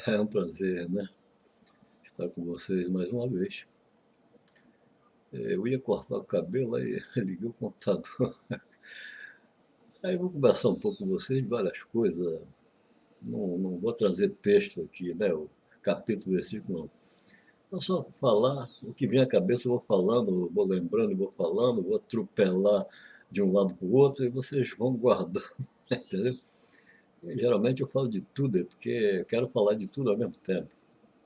É um prazer, né, estar com vocês mais uma vez. Eu ia cortar o cabelo, aí liguei o computador. Aí vou conversar um pouco com vocês de várias coisas. Não vou trazer texto aqui, né, o capítulo, versículo, não. É só falar o que vem à cabeça, eu vou falando, vou lembrando, vou falando, vou atropelar de um lado para o outro e vocês vão guardando, entendeu? E, geralmente eu falo de tudo, é porque eu quero falar de tudo ao mesmo tempo.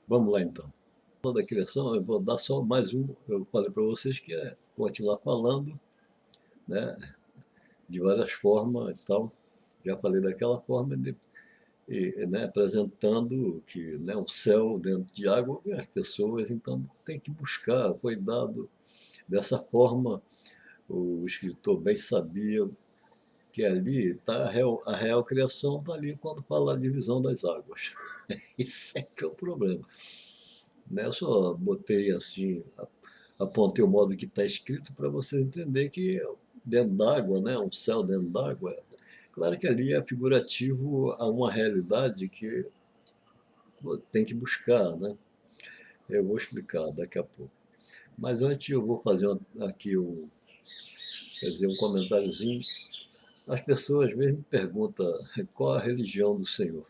Vamos lá então. Da criação, eu vou dar só mais um, eu falei para vocês que é continuar falando, né, de várias formas e tal. Já falei daquela forma, né, apresentando que, né, um céu dentro de água e as pessoas, então tem que buscar, foi dado dessa forma, o escritor bem sabia que ali está a real criação, está ali quando fala a divisão das águas. Isso é que é o problema. Né? Eu só botei assim, apontei o modo que está escrito para vocês entenderem que dentro d'água, né, um céu dentro d'água, claro que ali é figurativo a uma realidade que tem que buscar, né? Eu vou explicar daqui a pouco. Mas antes eu vou fazer aqui quer dizer, um comentáriozinho. As pessoas às vezes me perguntam qual a religião do Senhor.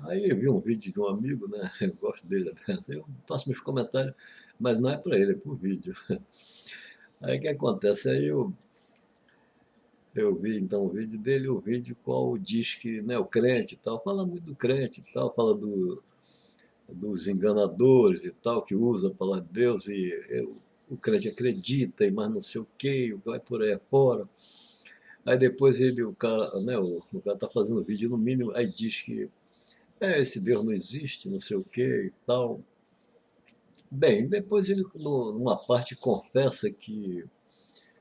Aí eu vi um vídeo de um amigo, né? Eu gosto dele, eu faço meus comentários, mas não é para ele, é para o vídeo. Aí o que acontece? Eu vi então o vídeo dele, o vídeo qual diz que, né, o crente e tal, fala muito do crente e tal, fala dos enganadores e tal, que usa a palavra de Deus o crente acredita e mais não sei o que, vai por aí afora. Aí depois o cara, né, o cara tá fazendo vídeo no mínimo, aí diz que esse Deus não existe, não sei o que e tal. Bem, depois ele, numa parte, confessa que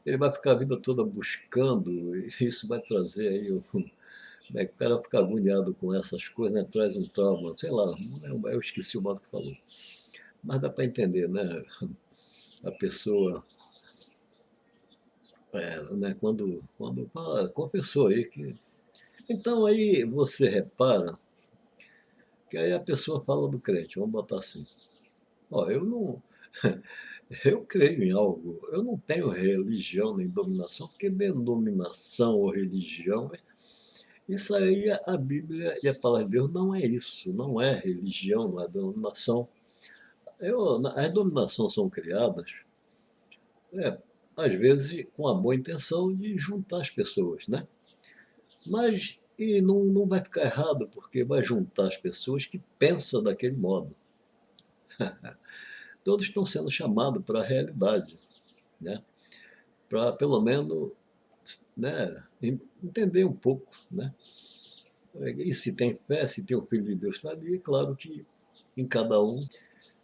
ele vai ficar a vida toda buscando, e isso vai trazer aí né, o cara fica agoniado com essas coisas, né, traz um trauma, sei lá, eu esqueci o modo que falou. Mas dá para entender, né? A pessoa, né, quando fala, confessou aí que. Então aí você repara que aí a pessoa fala do crente, vamos botar assim. Ó, eu não. Eu creio em algo, eu não tenho religião nem dominação, porque denominação ou religião, isso aí a Bíblia e a palavra de Deus não é isso, não é religião, não é denominação. As denominações são criadas, é, às vezes com a boa intenção de juntar as pessoas, né? Mas e não vai ficar errado, porque vai juntar as pessoas que pensam daquele modo. Todos estão sendo chamados para a realidade, né? Para pelo menos, né, entender um pouco, né? E se tem fé, se tem o Filho de Deus está ali, claro que em cada um.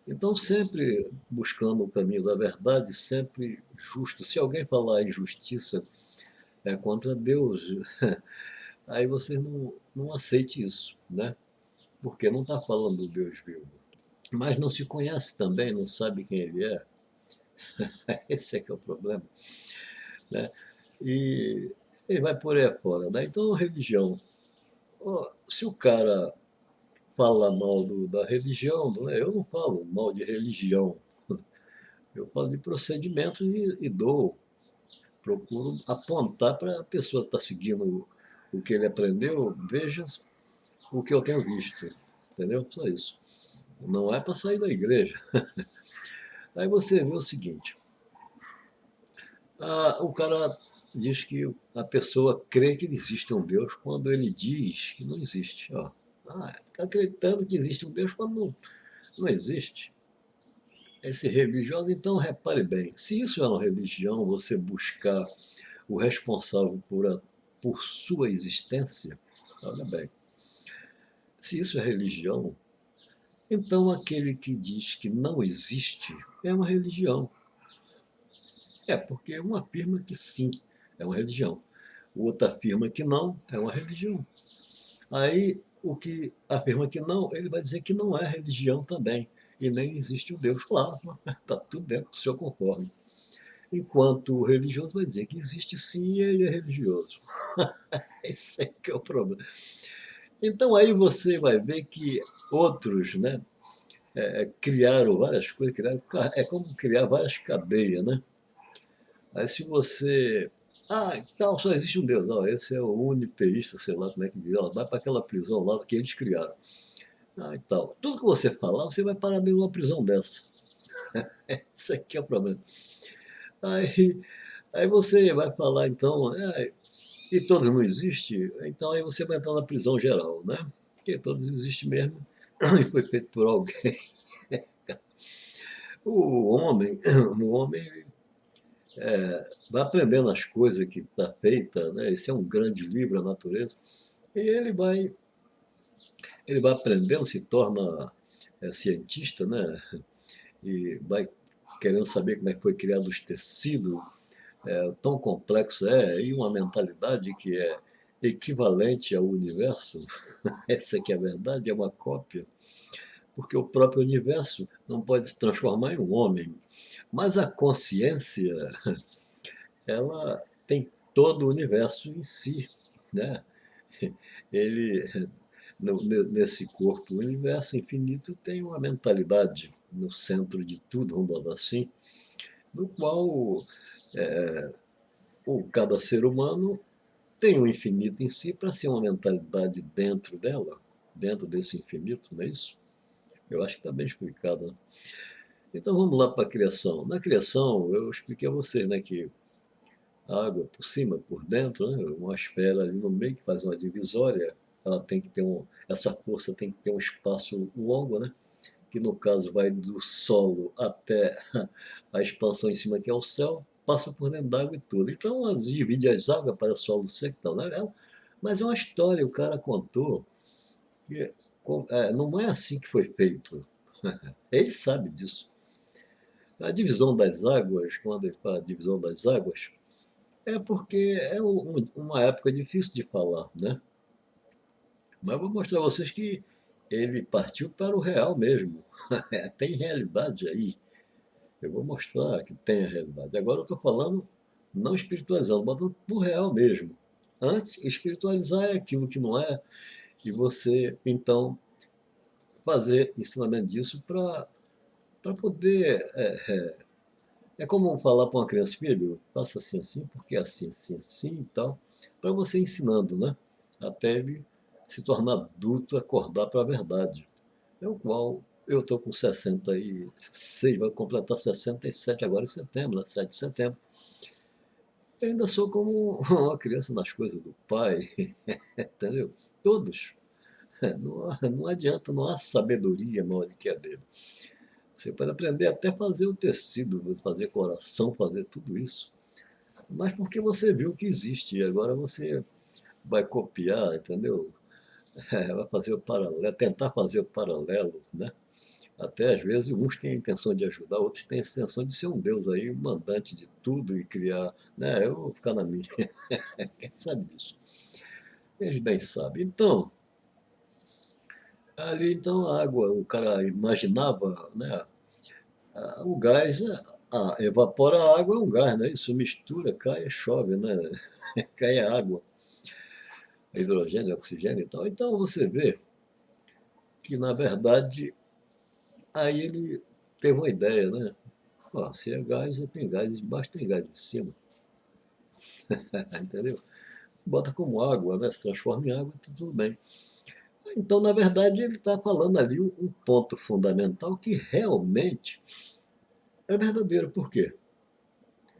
Então, sempre buscando o caminho da verdade, sempre justo. Se alguém falar injustiça contra Deus, aí você não aceite isso, né? Porque não está falando do Deus vivo. Mas não se conhece também, não sabe quem ele é. Esse é que é o problema, né? E ele vai por aí fora, né? Então, religião. Se o cara fala mal da religião, eu não falo mal de religião. Eu falo de procedimentos e dou, procuro apontar para a pessoa que está seguindo o que ele aprendeu, veja o que eu tenho visto, entendeu? Só isso. Não é para sair da igreja. Aí você vê o seguinte: o cara diz que a pessoa crê que existe um Deus quando ele diz que não existe. Ó. Fica acreditando que existe um Deus quando não existe. Esse religioso, então repare bem, se isso é uma religião, você buscar o responsável por sua existência, olha bem, se isso é religião, então aquele que diz que não existe é uma religião. Porque um afirma que sim, é uma religião. O outro afirma que não, é uma religião. Aí o que afirma que não, ele vai dizer que não é religião também. E nem existe o Deus. Claro, está tudo dentro do seu conforme. Enquanto o religioso vai dizer que existe sim e ele é religioso. Esse é que é o problema. Então aí você vai ver que outros, né, criaram várias coisas, é como criar várias cadeias, né? Aí se você. Ah, então só existe um Deus. Não, esse é o uniteísta, sei lá como é que diz. Ó, vai para aquela prisão lá que eles criaram. Ah, então. Tudo que você falar, você vai parar dentro de uma prisão dessa. Isso aqui é o problema. Aí, aí você vai falar, então, e todos não existem, então aí você vai entrar na prisão geral, né? Porque todos existem mesmo e foi feito por alguém. O homem vai aprendendo as coisas que está feita, né? Esse é um grande livro, a natureza, e ele vai aprendendo, se torna cientista, né? E vai querendo saber como é que foi criado os tecidos, tão complexo e uma mentalidade que é equivalente ao universo. Essa que é a verdade, é uma cópia, porque o próprio universo não pode se transformar em um homem, mas a consciência, ela tem todo o universo em si, né? Ele, nesse corpo, o universo infinito tem uma mentalidade no centro de tudo, vamos botar assim, no qual cada ser humano tem um infinito em si para ser uma mentalidade dentro dela, dentro desse infinito, não é isso? Eu acho que está bem explicado, né? Então vamos lá para a criação. Na criação, eu expliquei a você, né, que a água por cima, por dentro, né, uma esfera ali no meio que faz uma divisória, ela tem que ter essa força tem que ter um espaço longo, né, que no caso vai do solo até a expansão em cima que é o céu, passa por dentro d'água e tudo. Então ela divide as águas para solo seco e tal, né? Mas é uma história, o cara contou, que não é assim que foi feito. Ele sabe disso. A divisão das águas, quando ele fala divisão das águas, é porque é uma época difícil de falar, né? Mas eu vou mostrar a vocês que ele partiu para o real mesmo. Tem realidade aí. Eu vou mostrar que tem a realidade. Agora eu estou falando, não espiritualizando, botando para o real mesmo. Antes, espiritualizar é aquilo que não é, e você, então, fazer ensinamento disso para poder. É como falar para uma criança, filho, faça assim, assim, porque é assim, assim, assim e tal, para você ensinando, né? Até ele se tornar adulto, acordar para a verdade. É o qual eu estou com 66, vai completar 67 agora em setembro, né? 7 de setembro. Eu ainda sou como uma criança nas coisas do pai, entendeu? Todos. Não adianta, não há sabedoria maior do que a dele. Você pode aprender até a fazer o tecido, fazer coração, fazer tudo isso. Mas porque você viu que existe e agora você vai copiar, entendeu? Vai fazer o paralelo, tentar fazer o paralelo, né? Até às vezes uns têm a intenção de ajudar, outros têm a intenção de ser um Deus aí, um mandante de tudo e criar, né? Eu vou ficar na minha. Quem sabe disso? Eles bem sabem. Então, ali então a água, o cara imaginava, né? O gás, evapora a água, é um gás, né? Isso mistura, cai, chove, né? Cai a água, hidrogênio, oxigênio e tal. Então você vê que, na verdade, aí ele teve uma ideia, né? Ó, se é gás, tem gás embaixo, tem gás em cima, entendeu? Bota como água, né? Se transforma em água, tá tudo bem. Então, na verdade, ele está falando ali um ponto fundamental que realmente é verdadeiro. Por quê?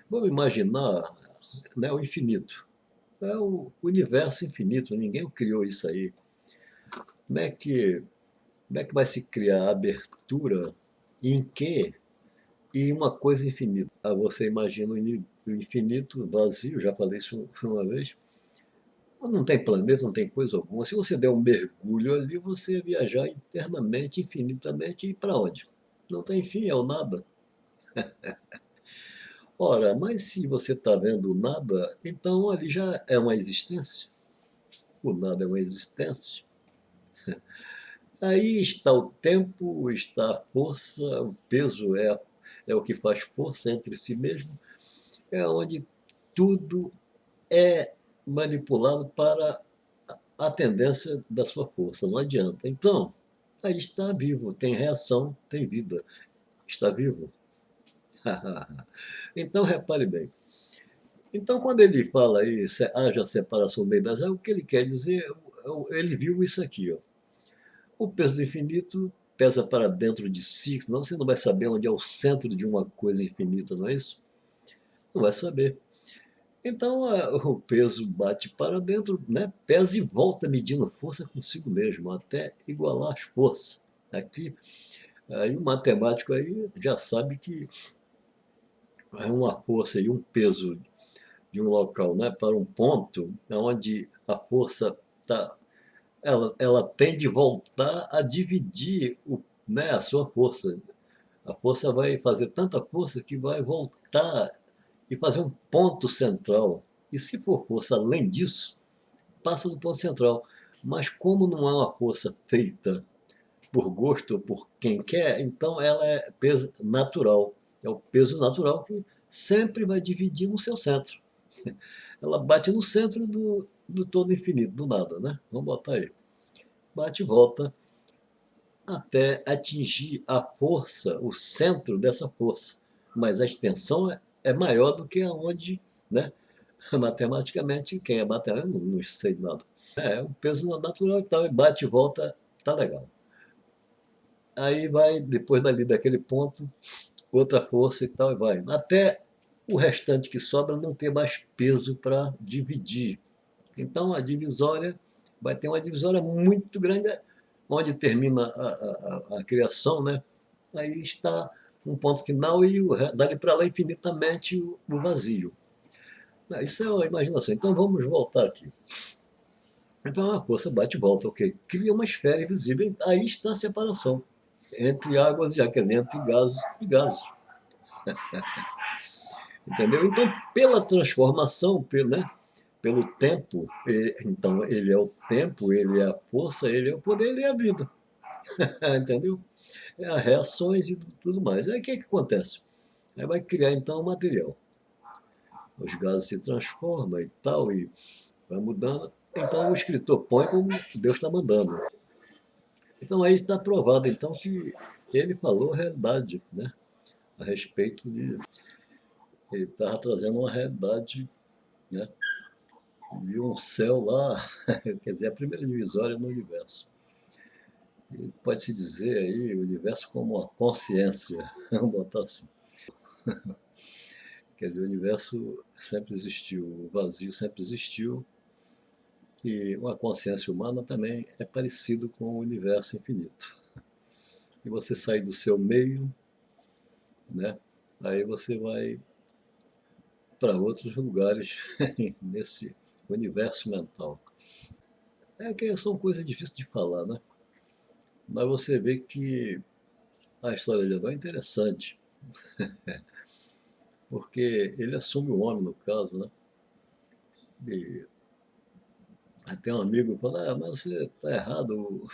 Vamos imaginar, né, o infinito. É o universo infinito, ninguém criou isso aí. Como é que, como é que vai se criar a abertura e em quê? E uma coisa infinita. Você imagina o infinito vazio, já falei isso uma vez. Não tem planeta, não tem coisa alguma. Se você der um mergulho ali, você ia viajar internamente, infinitamente, e para onde? Não tem fim, é o nada. Ora, mas se você está vendo o nada, então ali já é uma existência. O nada é uma existência. Aí está o tempo, está a força, o peso é o que faz força entre si mesmo, é onde tudo é manipulado para a tendência da sua força, não adianta. Então, aí está vivo, tem reação, tem vida, está vivo. Então, repare bem. Então, quando ele fala aí, haja separação do meio das águas, o que ele quer dizer, ele viu isso aqui, ó. O peso do infinito pesa para dentro de si, senão você não vai saber onde é o centro de uma coisa infinita, não é isso? Não vai saber. Então, o peso bate para dentro, né? Pesa e volta medindo força consigo mesmo, até igualar as forças. Aqui, aí o matemático aí já sabe que é uma força e um peso de um local, né, para um ponto onde a força tá, ela tem de voltar a dividir né, a sua força. A força vai fazer tanta força que vai voltar e fazer um ponto central. E se for força além disso, passa do ponto central. Mas como não é uma força feita por gosto ou por quem quer, então ela é peso natural. É o peso natural que sempre vai dividir no seu centro. Ela bate no centro do todo infinito, do nada, né? Vamos botar aí. Bate e volta até atingir a força, o centro dessa força. Mas a extensão é maior do que aonde, né? Matematicamente, quem é matemático, não sei nada. É um peso natural que tá, bate e volta, tá legal. Aí vai, depois dali, daquele ponto, outra força e tal, e vai. Até o restante que sobra não ter mais peso para dividir. Então a divisória vai ter uma divisória muito grande, onde termina a criação, né? Aí está um ponto final e dali para lá infinitamente o vazio. Isso é a imaginação. Então vamos voltar aqui. Então a força bate e volta, ok? Cria uma esfera invisível. Aí está a separação entre águas e ar, quer dizer, entre gases e gases. Entendeu? Então, pela transformação, né, pelo tempo, então ele é o tempo, ele é a força, ele é o poder, ele é a vida. Entendeu? É as reações e tudo mais. Aí o que, que acontece? Aí vai criar então o material. Os gases se transformam e tal, e vai mudando. Então o escritor põe como Deus está mandando. Então aí está provado então que ele falou a realidade, né? A respeito de. Ele estava trazendo uma realidade, né? Viu um céu lá, quer dizer, a primeira divisória no universo. E pode-se dizer aí o universo como uma consciência, vamos botar assim. Quer dizer, o universo sempre existiu, o vazio sempre existiu, e uma consciência humana também é parecido com o universo infinito. E você sai do seu meio, né? Aí você vai para outros lugares nesse universo mental. É que são coisas difíceis de falar, né? Mas você vê que a história de Adão é interessante, porque ele assume o homem, no caso, né? E até um amigo fala, mas você está errado,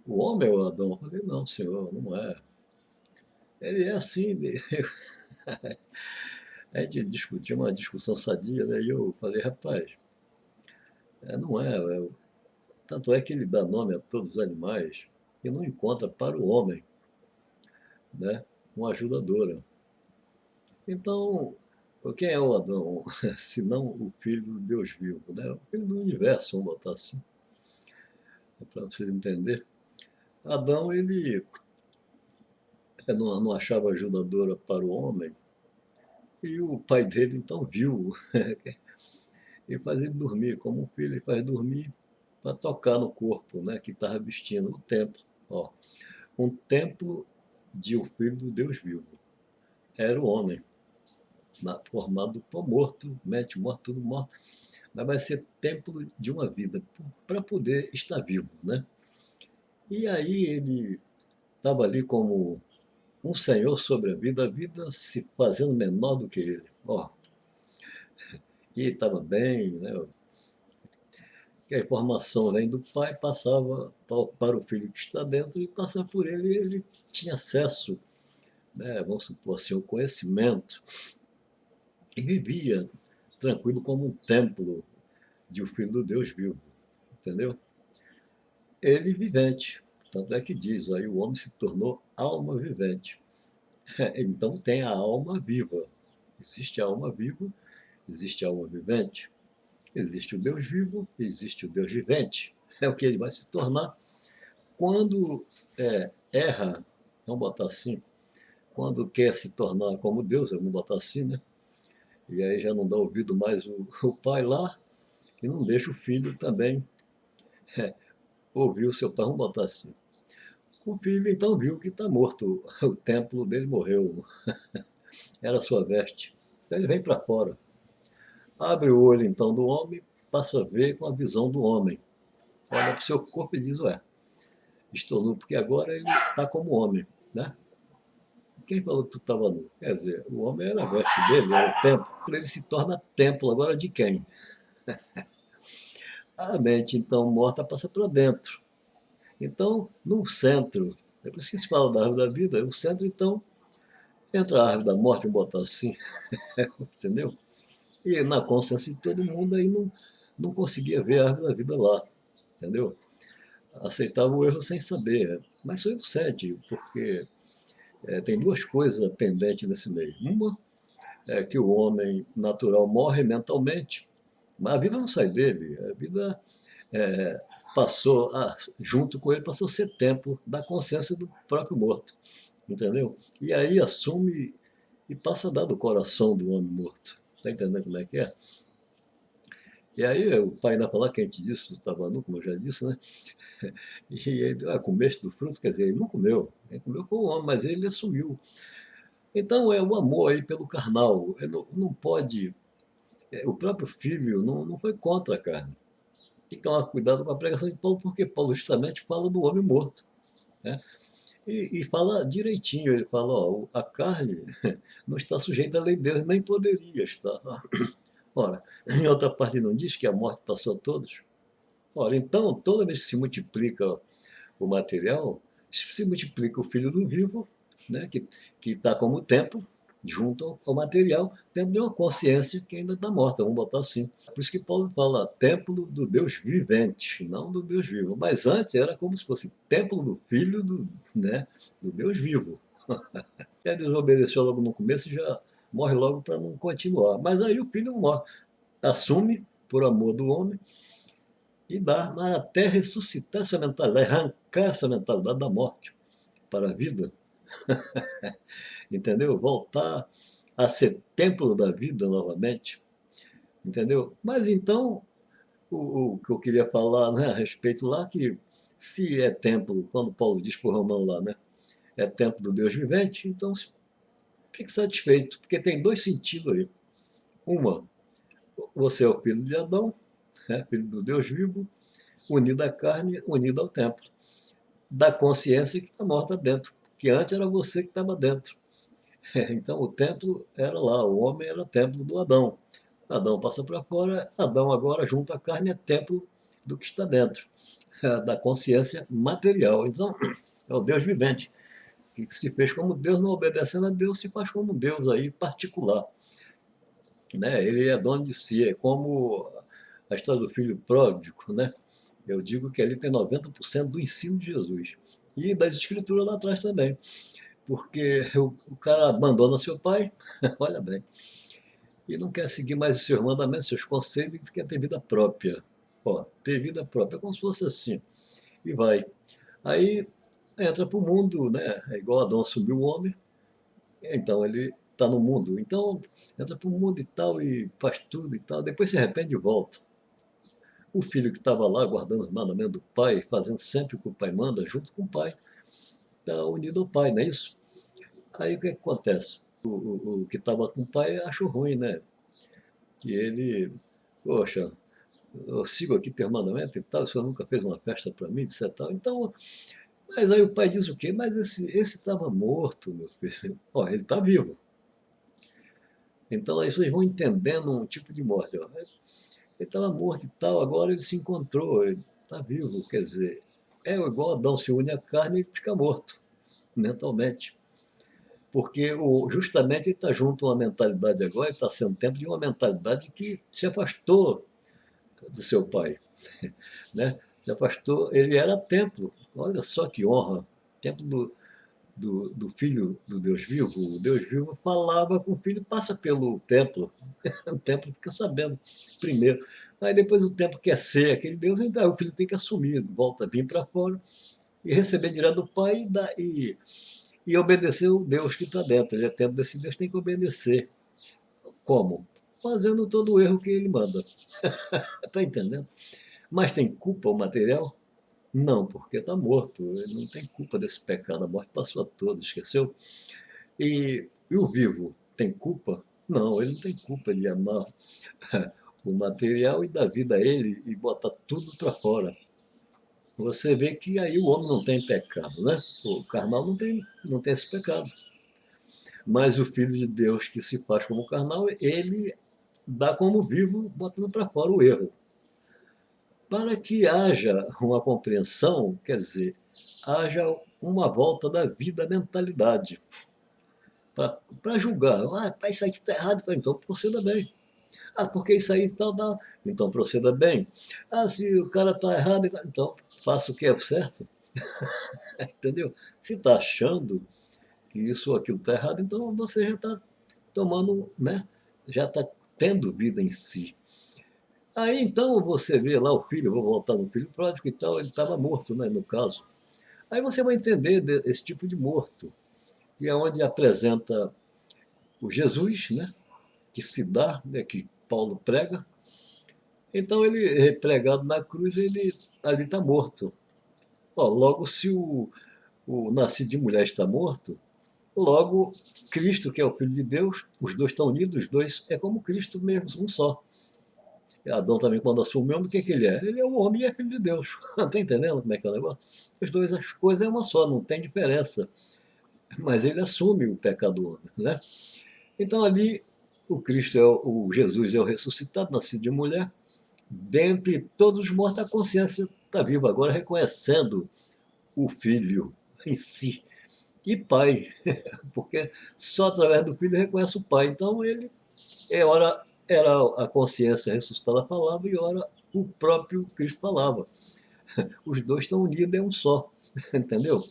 o homem é o Adão. Eu falei, não, senhor, não é. Ele é assim. A gente discutiu uma discussão sadia, né? E eu falei, rapaz, não é, tanto é que ele dá nome a todos os animais e não encontra para o homem, né, uma ajudadora. Então, quem é o Adão, se não o filho do Deus vivo, né? O filho do universo, vamos botar assim, para vocês entenderem. Adão, ele não achava ajudadora para o homem, e o pai dele então viu e faz ele dormir, como um filho, ele faz dormir para tocar no corpo, né, que estava vestindo o templo. Ó, um templo de um filho do Deus vivo. Era o homem, formado por morto, mente morto, tudo morto, mas vai ser templo de uma vida, para poder estar vivo, né? E aí ele estava ali como um senhor sobre a vida se fazendo menor do que ele. Ó, e estava bem, né? Que a informação vem do pai, passava para o filho que está dentro e passa por ele, e ele tinha acesso, né, vamos supor assim, ao conhecimento, e vivia tranquilo como um templo de um filho do Deus vivo. entendeu? Ele vivente. Tanto é que diz, aí o homem se tornou alma vivente. Então tem a alma viva. Existe a alma viva, existe a alma vivente, existe o Deus vivo, existe o Deus vivente. É o que ele vai se tornar quando erra, vamos botar assim, quando quer se tornar como Deus, vamos botar assim, né? E aí já não dá ouvido mais o pai lá e não deixa o filho também ouvir o seu pai, vamos botar assim. O filho então viu que está morto, o templo dele morreu, era a sua veste. Então ele vem para fora, abre o olho então do homem, passa a ver com a visão do homem. Olha para o seu corpo e diz, ué, estou nu, porque agora ele está como homem, né? Quem falou que tu estava nu? Quer dizer, o homem era a veste dele, era o templo. Ele se torna templo agora de quem? A mente, então, morta passa para dentro. Então, no centro, é por isso que se fala da árvore da vida, o centro, então, entra a árvore da morte, vamos botar assim, entendeu? E na consciência de todo mundo aí não conseguia ver a árvore da vida lá, entendeu? Aceitava o erro sem saber, mas foi inocente, porque tem duas coisas pendentes nesse meio. Uma é que o homem natural morre mentalmente, mas a vida não sai dele, a vida é, passou, junto com ele, passou a ser tempo da consciência do próprio morto, entendeu? E aí assume e passa a dar do coração do homem morto. Está entendendo como é que é? E aí o pai ainda falar que a gente disse, estava nu, como eu já disse, né? E ele, comeste do fruto, quer dizer, ele não comeu. Ele comeu com o homem, mas ele assumiu. Então é o amor aí pelo carnal. Não pode. O próprio filho não foi contra a carne. Tem que tomar cuidado com a pregação de Paulo, porque Paulo justamente fala do homem morto. Né? E fala direitinho, ele fala, ó, a carne não está sujeita à lei de Deus, nem poderia estar. Ora, em outra parte não diz que a morte passou a todos? Ora, então, toda vez que se multiplica o material, se multiplica o filho do vivo, né, que está como templo, junto ao material, dentro de uma consciência que ainda está morta, vamos botar assim. Por isso que Paulo fala templo do Deus vivente, não do Deus vivo. Mas antes era como se fosse templo do filho do Deus vivo. Ele desobedeceu logo no começo e já morre logo para não continuar. Mas aí o filho morre, assume por amor do homem e dá, mas até ressuscitar essa mentalidade, arrancar essa mentalidade da morte para a vida, entendeu? Voltar a ser templo da vida novamente, entendeu? Mas então, o que eu queria falar, né, a respeito lá, que se é templo, quando Paulo diz para o Romano lá, né, é templo do Deus vivente, então fique satisfeito, porque tem dois sentidos aí. Uma, você é o filho de Adão, né, filho do Deus vivo, unido à carne, unido ao templo, da consciência que está morta dentro, que antes era você que estava dentro. Então o templo era lá, o homem era o templo do Adão. Adão passa para fora, Adão agora junto à carne é templo do que está dentro, da consciência material. Então é o Deus vivente, que se fez como Deus, não obedecendo a Deus, se faz como Deus aí particular. Né? Ele é dono de si, é como a história do filho pródigo, né? Eu digo que ali tem 90% do ensino de Jesus. E das escrituras lá atrás também. Porque o cara abandona seu pai, olha bem, e não quer seguir mais os seus mandamentos, seus conselhos, e quer ter vida própria. Ó, ter vida própria, é como se fosse assim. E vai. Aí entra para o mundo, né? É igual Adão assumiu o homem, então ele está no mundo. Então entra para o mundo e tal, e faz tudo e tal, depois se arrepende e volta. O filho que estava lá guardando os mandamentos do pai, fazendo sempre o que o pai manda, junto com o pai, está unido ao pai, não é isso? Aí o que acontece? O que estava com o pai achou ruim, né? Que ele, poxa, eu sigo aqui teu mandamento e tal, o senhor nunca fez uma festa para mim, etc. Tal. Então, mas aí o pai diz o quê? Mas esse estava morto, meu filho. Ó, ele está vivo. Então aí vocês vão entendendo um tipo de morte. Ó. Ele estava morto e tal, agora ele se encontrou, ele está vivo. Quer dizer, é igual Adão se une à carne e fica morto, mentalmente. Porque justamente ele está junto a uma mentalidade agora, ele está sendo tempo de uma mentalidade que se afastou do seu pai, né? Se afastou, ele era templo. Olha só que honra. Templo do Filho do Deus vivo. O Deus vivo falava com o Filho, passa pelo templo. O templo fica sabendo primeiro. Aí depois o templo quer ser aquele Deus, então o Filho tem que assumir, volta a vir para fora e receber direto do Pai e obedecer o Deus que está dentro. Ele é templo desse Deus, tem que obedecer. Como? Fazendo todo o erro que ele manda. Está entendendo? Mas tem culpa o material? Não, porque está morto. Ele não tem culpa desse pecado. A morte passou a todos, esqueceu? E o vivo tem culpa? Não, ele não tem culpa de amar o material e dar vida a ele e botar tudo para fora. Você vê que aí o homem não tem pecado, né? O carnal não tem esse pecado. Mas o Filho de Deus que se faz como carnal, ele dá como vivo, botando para fora o erro. Para que haja uma compreensão, quer dizer, haja uma volta da vida à mentalidade. Para julgar. Ah, isso aí está errado, então proceda bem. Ah, porque isso aí está, então proceda bem. Ah, se o cara está errado, então faça o que é certo. Entendeu? Se está achando que isso ou aquilo está errado, então você já está tomando, né? Já está tendo vida em si. Aí então você vê lá o filho, vou voltar no filho pródigo e tal, ele estava morto, né, no caso. Aí você vai entender esse tipo de morto, e é onde apresenta o Jesus, né, que se dá, né, que Paulo prega. Então ele é pregado na cruz, ele ali está morto. Ó, logo, se o nascido de mulher está morto, logo Cristo, que é o Filho de Deus, os dois estão unidos, os dois é como Cristo mesmo, um só. Adão também, quando assume o homem, o que, que ele é? Ele é um homem e é filho de Deus. Está entendendo como é que é o negócio? Os dois, as coisas é uma só, não tem diferença. Mas ele assume o pecado do homem, né? Então ali, o Cristo, o Jesus é o ressuscitado, nascido de mulher. Dentre todos os mortos, a consciência está viva agora, reconhecendo o Filho em si. E Pai, porque só através do Filho reconhece o Pai. Então ele, ora era a consciência ressuscitada falava e ora o próprio Cristo falava. Os dois estão unidos em um só, entendeu?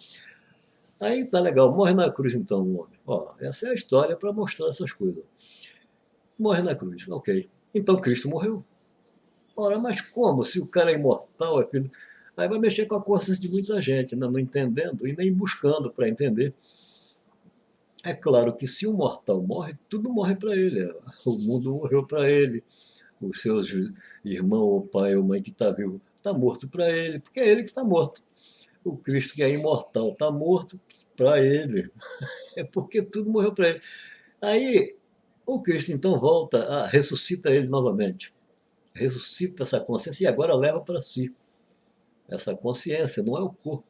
Aí tá legal, morre na cruz então o homem. Ó, essa é a história para mostrar essas coisas. Morre na cruz, ok. Então Cristo morreu. Ora, mas como? Se o cara é imortal, é filho. Aí vai mexer com a consciência de muita gente, né? Não entendendo e nem buscando para entender. É claro que se um mortal morre, tudo morre para ele. O mundo morreu para ele. Os seus irmãos, ou pai ou mãe que está vivo, está morto para ele, porque é ele que está morto. O Cristo que é imortal está morto para ele. É porque tudo morreu para ele. Aí o Cristo então volta, ressuscita ele novamente. Ressuscita essa consciência e agora leva para si. Essa consciência não é o corpo.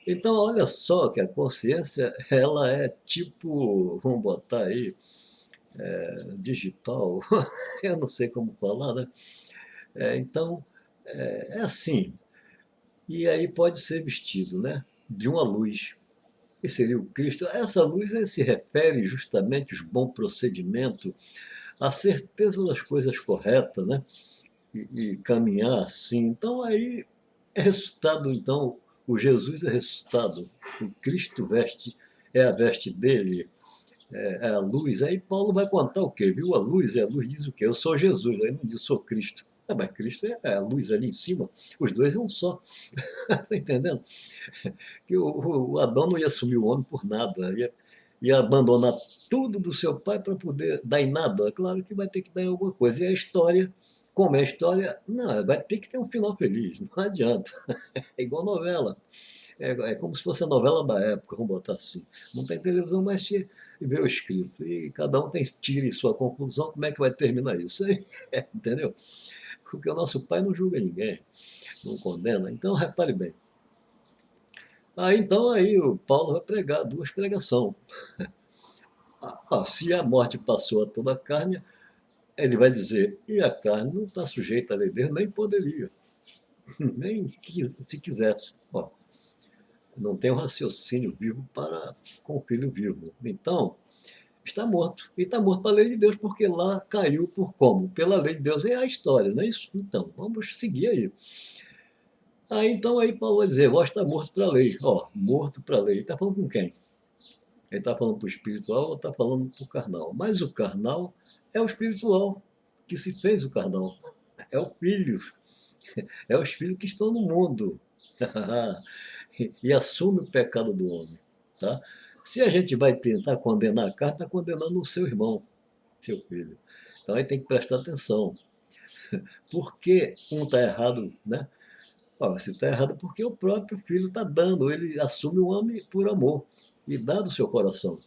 Então, olha só que a consciência, ela é tipo, vamos botar aí, digital, eu não sei como falar, né? Então, é assim. E aí pode ser vestido, né? De uma luz, que seria o Cristo. Essa luz se refere justamente aos bons procedimentos, à certeza das coisas corretas, né? E caminhar assim. Então aí é ressuscitado, então, o Jesus é ressuscitado, o Cristo veste, é a veste dele, é a luz. Aí Paulo vai contar o quê? Viu a luz? E a luz diz o quê? Eu sou Jesus, aí não diz sou Cristo. Mas Cristo é a luz ali em cima, os dois é um só. Está entendendo? Que o Adão não ia assumir o homem por nada, ia abandonar tudo do seu pai para poder dar em nada. Claro que vai ter que dar em alguma coisa. E a história, como é a história, não, vai ter que ter um final feliz, não adianta. É igual novela. É como se fosse a novela da época, vamos botar assim. Não tem televisão, mas vê o escrito. E cada um tire sua conclusão, como é que vai terminar isso aí. Entendeu? Porque o nosso pai não julga ninguém, não condena. Então, repare bem. Aí o Paulo vai pregar duas pregações. Se a morte passou a toda a carne, ele vai dizer, e a carne não está sujeita à lei dele, nem poderia, nem se quisesse. Ó, não tem um raciocínio vivo para com o filho vivo. Então, está morto. E está morto pela lei de Deus, porque lá caiu por como? Pela lei de Deus. É a história, não é isso? Então, vamos seguir aí. Aí Paulo vai dizer, vós está morto para a lei. Ó, morto para a lei. Ele está falando com quem? Ele está falando para o espiritual ou está falando para o carnal? Mas o carnal é o espiritual que se fez o carnal. É o filho. É os filhos que estão no mundo. E assume o pecado do homem. Tá? Se a gente vai tentar condenar a carne, está condenando o seu irmão, seu filho. Então aí tem que prestar atenção. Por que um está errado, né? Você está errado porque o próprio filho está dando, ele assume o homem por amor e dá do seu coração,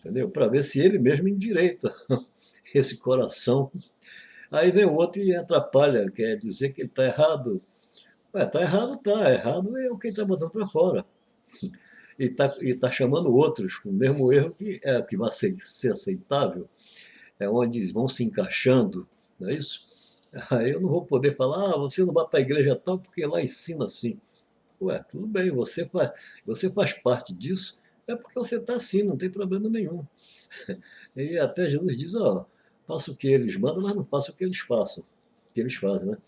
entendeu? Para ver se ele mesmo endireita esse coração. Aí vem o outro e atrapalha, quer dizer que ele está errado. Ué, tá errado, tá. Errado é o que ele está botando para fora. E tá chamando outros com o mesmo erro que é que vai ser aceitável, é onde vão se encaixando, não é isso? Aí eu não vou poder falar, você não vai para a igreja tal porque lá ensina assim. Ué, tudo bem, você faz parte disso, é porque você está assim, não tem problema nenhum. E até Jesus diz, ó, faça o que eles mandam, mas não faça o que eles façam, que eles fazem, né?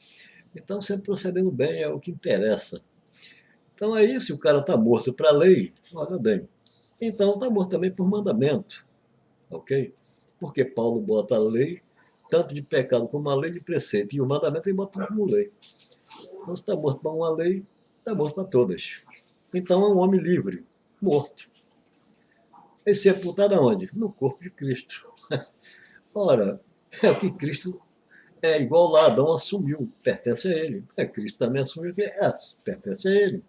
Então, sempre procedendo bem é o que interessa. Então aí, se o cara está morto para a lei, olha bem. Então está morto também por mandamento, ok? Porque Paulo bota a lei, tanto de pecado como a lei de preceito, e o mandamento ele bota como lei. Então se está morto para uma lei, está morto para todas. Então é um homem livre, morto. E sepultado aonde? No corpo de Cristo. Ora, é o que Cristo é igual lá, Adão assumiu, pertence a ele. Cristo também assumiu que pertence a ele.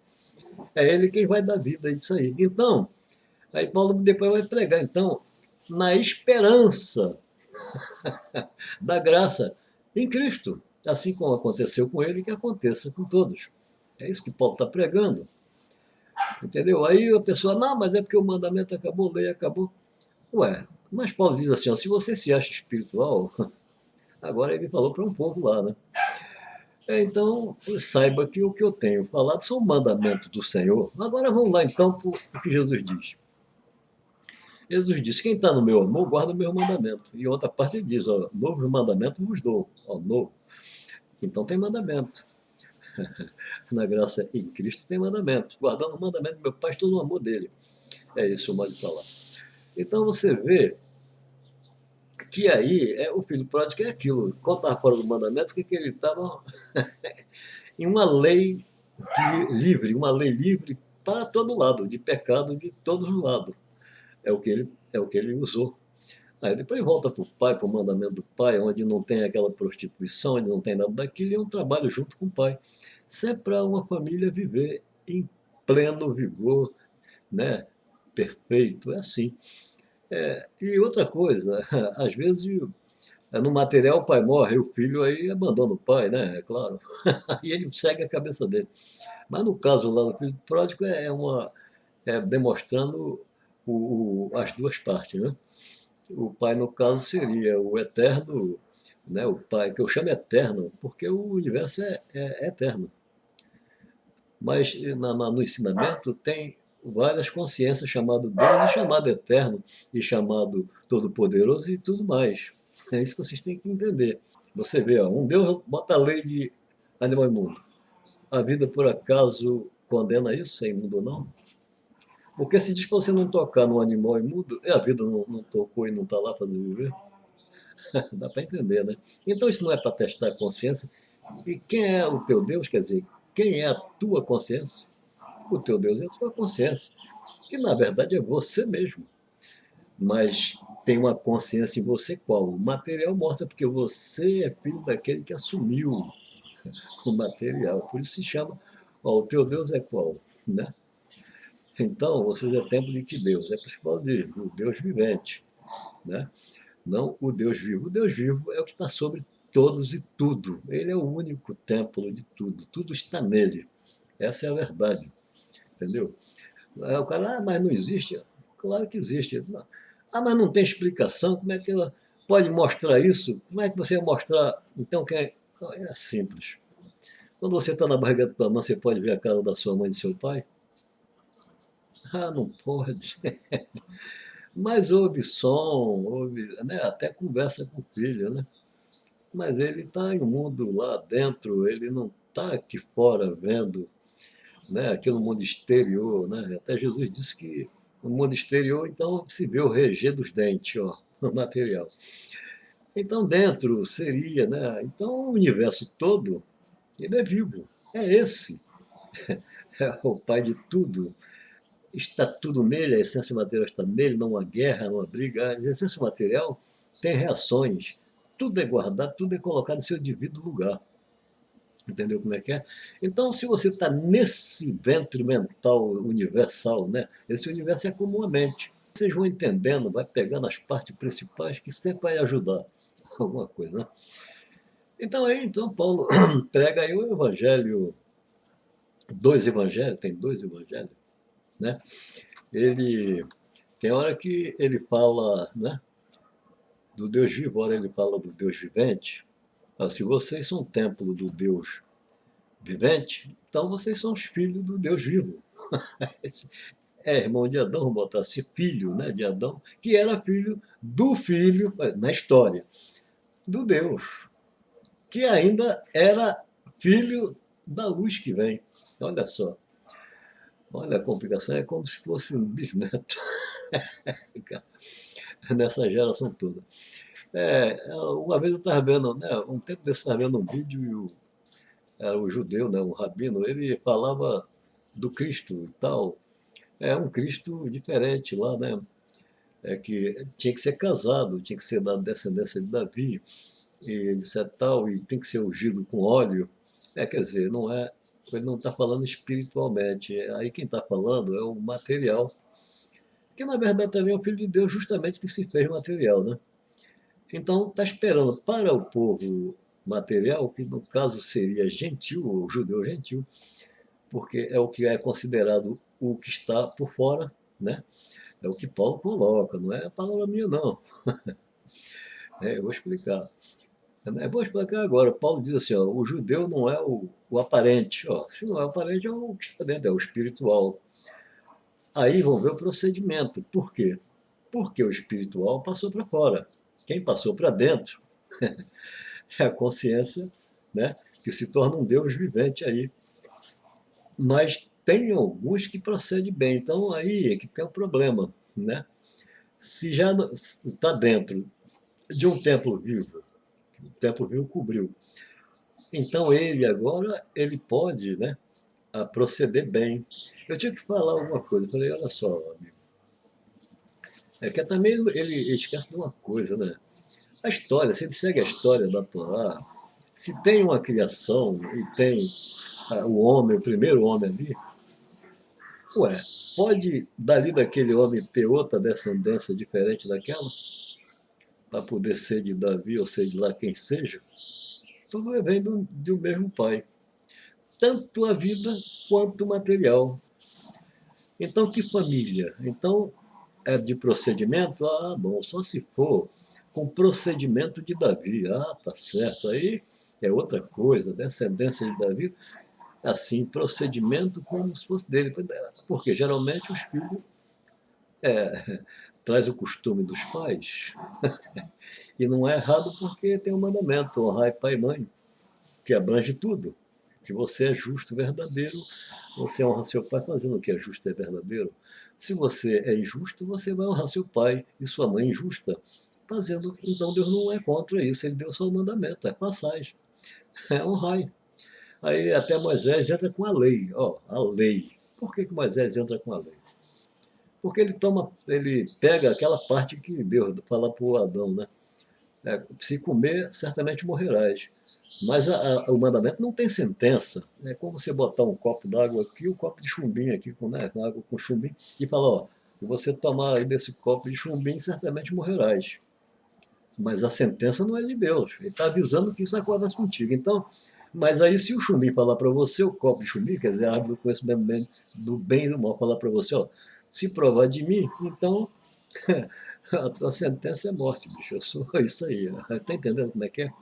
É ele quem vai dar vida a isso aí. Então, aí Paulo depois vai pregar. Então, na esperança da graça em Cristo, assim como aconteceu com ele, que aconteça com todos. É isso que Paulo está pregando. Entendeu? Aí a pessoa, não, mas é porque o mandamento acabou, a lei acabou. Ué, mas Paulo diz assim, ó, se você se acha espiritual, agora ele falou para um povo lá, né? Então, saiba que o que eu tenho falado são mandamentos do Senhor. Agora vamos lá então para o que Jesus diz. Jesus disse: quem está no meu amor, guarda o meu mandamento. E outra parte ele diz: ó, novo mandamento vos dou. Ó, novo. Então tem mandamento. Na graça em Cristo tem mandamento. Guardando o mandamento do meu Pai, estou no amor dele. É isso o modo de falar. Então você vê que aí o filho pródigo é aquilo. Quando estava fora do mandamento, que ele estava em uma lei livre, uma lei livre para todo lado, de pecado de todos os lados. É o que ele usou. Aí depois volta para o pai, para o mandamento do pai, onde não tem aquela prostituição, onde não tem nada daquilo, e é um trabalho junto com o pai. Sempre para uma família viver em pleno vigor, né? Perfeito, é assim. E outra coisa, às vezes no material o pai morre, o filho aí abandona o pai, né? É claro. E ele segue a cabeça dele. Mas no caso lá do filho pródigo demonstrando as duas partes, né? O pai, no caso, seria o eterno, né? O pai, que eu chamo eterno, porque o universo é eterno. Mas no ensinamento tem várias consciências chamado Deus e chamado eterno e chamado todo-poderoso e tudo mais. É isso que vocês têm que entender. Você vê, ó, um Deus bota a lei de animal imundo. A vida, por acaso, condena isso, sem imundo ou não? Porque se diz para você não tocar no animal imundo, a vida não tocou e não está lá para viver. Dá para entender, né? Então isso não é para testar a consciência. E quem é o teu Deus? Quer dizer, quem é a tua consciência? O teu Deus é a tua consciência, que na verdade é você mesmo. Mas tem uma consciência em você qual? O material mostra porque você é filho daquele que assumiu o material. Por isso se chama, ó, o teu Deus é qual? Né? Então, você já tem de que Deus? É por isso que Paulo diz, o Deus vivente. Né? Não o Deus vivo. O Deus vivo é o que está sobre todos e tudo. Ele é o único templo de tudo. Tudo está nele. Essa é a verdade. Entendeu? Aí o cara, mas não existe. Claro que existe. Mas não tem explicação. Como é que ela pode mostrar isso? Como é que você vai mostrar? Então, é simples. Quando você está na barriga da tua mãe, você pode ver a cara da sua mãe e do seu pai? Não pode. Mas houve som, houve, né, até conversa com o filho, né? Mas ele está em um mundo lá dentro, ele não está aqui fora vendo, né, aquilo mundo exterior, né? Até Jesus disse que no mundo exterior, então, se vê o reger dos dentes, ó, no material. Então, dentro seria, né? Então, o universo todo, ele é vivo. É esse. É o pai de tudo. Está tudo nele, a essência material está nele, não há guerra, não há briga. A essência material tem reações. Tudo é guardado, tudo é colocado em seu devido lugar. Entendeu como é que é? Então, se você está nesse ventre mental universal, né? Esse universo é como uma mente. Vocês vão entendendo, vai pegando as partes principais que sempre vai ajudar alguma coisa, né? Então Paulo prega aí o evangelho, dois evangelhos, tem dois evangelhos, né? Ele tem hora que ele fala, né, do Deus vivo, hora ele fala do Deus vivente. Ah, se vocês são templo do Deus vivente, então vocês são os filhos do Deus vivo. Esse é irmão de Adão, vamos botar assim, filho, né, de Adão, que era filho do filho, na história, do Deus, que ainda era filho da luz que vem. Olha só, olha a complicação, é como se fosse um bisneto nessa geração toda. Uma vez eu estava vendo, né, um tempo desse eu estava vendo um vídeo e era o judeu, né, um rabino, ele falava do Cristo e tal. É um Cristo diferente lá, né? É que tinha que ser casado, tinha que ser da descendência de Davi, e etc. Tal, e tem que ser ungido com óleo. Quer dizer, não é, ele não está falando espiritualmente. Aí quem está falando é o material, que na verdade também é o Filho de Deus, justamente que se fez material, né? Então está esperando para o povo material, que no caso seria gentil, o judeu gentil, porque é o que é considerado o que está por fora, né? É o que Paulo coloca, não é a palavra minha, não. Eu vou explicar. Eu vou explicar agora. Paulo diz assim: ó, o judeu não é o aparente. Ó, se não é o aparente, é o que está dentro, é o espiritual. Aí vão ver o procedimento. Por quê? Porque o espiritual passou para fora. Quem passou para dentro é a consciência, né, que se torna um Deus vivente aí. Mas tem alguns que procedem bem. Então aí é que tem o problema, né? Se já está dentro de um templo vivo, o templo vivo cobriu. Então ele agora ele pode, né, a proceder bem. Eu tinha que falar alguma coisa. Eu falei, olha só, amigo, é que também ele esquece de uma coisa, né? A história, se ele segue a história da Torá, se tem uma criação e tem o homem, o primeiro homem ali, ué, pode dali daquele homem ter outra descendência diferente daquela, para poder ser de Davi ou ser de lá quem seja? Tudo vem do mesmo pai. Tanto a vida quanto o material. Então, que família? Então, é de procedimento? Ah, bom, só se for com procedimento de Davi. Ah, tá certo. Aí é outra coisa, descendência de Davi, assim, procedimento como se fosse dele. Porque geralmente os filhos traz o costume dos pais, e não é errado porque tem o mandamento, honrar pai e mãe, que abrange tudo. Se você é justo, verdadeiro, você honra seu pai fazendo o que é justo e verdadeiro. Se você é injusto, você vai honrar seu pai e sua mãe injusta. Fazendo, então Deus não é contra isso, ele deu só o mandamento, é passagem, é honrar. Aí até Moisés entra com a lei, ó, a lei. Por que Moisés entra com a lei? Porque ele pega aquela parte que Deus fala para o Adão, né? Se comer, certamente morrerás. Mas o mandamento não tem sentença. É como você botar um copo d'água aqui, um copo de chumbinho aqui, né, com água com chumbinho, e falar, ó, se você tomar aí desse copo de chumbinho, certamente morrerás. Mas a sentença não é de Deus. Ele está avisando que isso acontece contigo. Então, mas aí se o chumbinho falar para você, o copo de chumbinho, quer dizer, a árvore do conhecimento do bem e do mal, falar para você, ó, se provar de mim, então a tua sentença é morte, bicho. Eu sou isso aí. Está entendendo como é que é?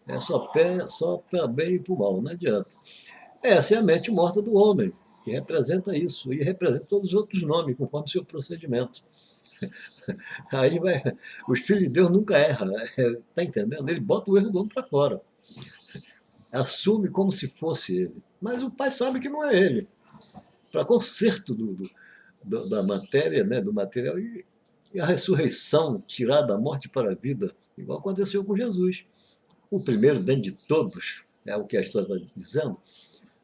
É só para bem e para o mal, não adianta. Essa é a mente morta do homem, que representa isso, e representa todos os outros nomes, conforme o seu procedimento. Aí vai, os filhos de Deus nunca erram, tá entendendo? Ele bota o erro do homem para fora, assume como se fosse ele. Mas o pai sabe que não é ele. Para conserto da matéria, né, do material, e a ressurreição, tirar da morte para a vida, igual aconteceu com Jesus. O primeiro dentre de todos, é o que a história está dizendo,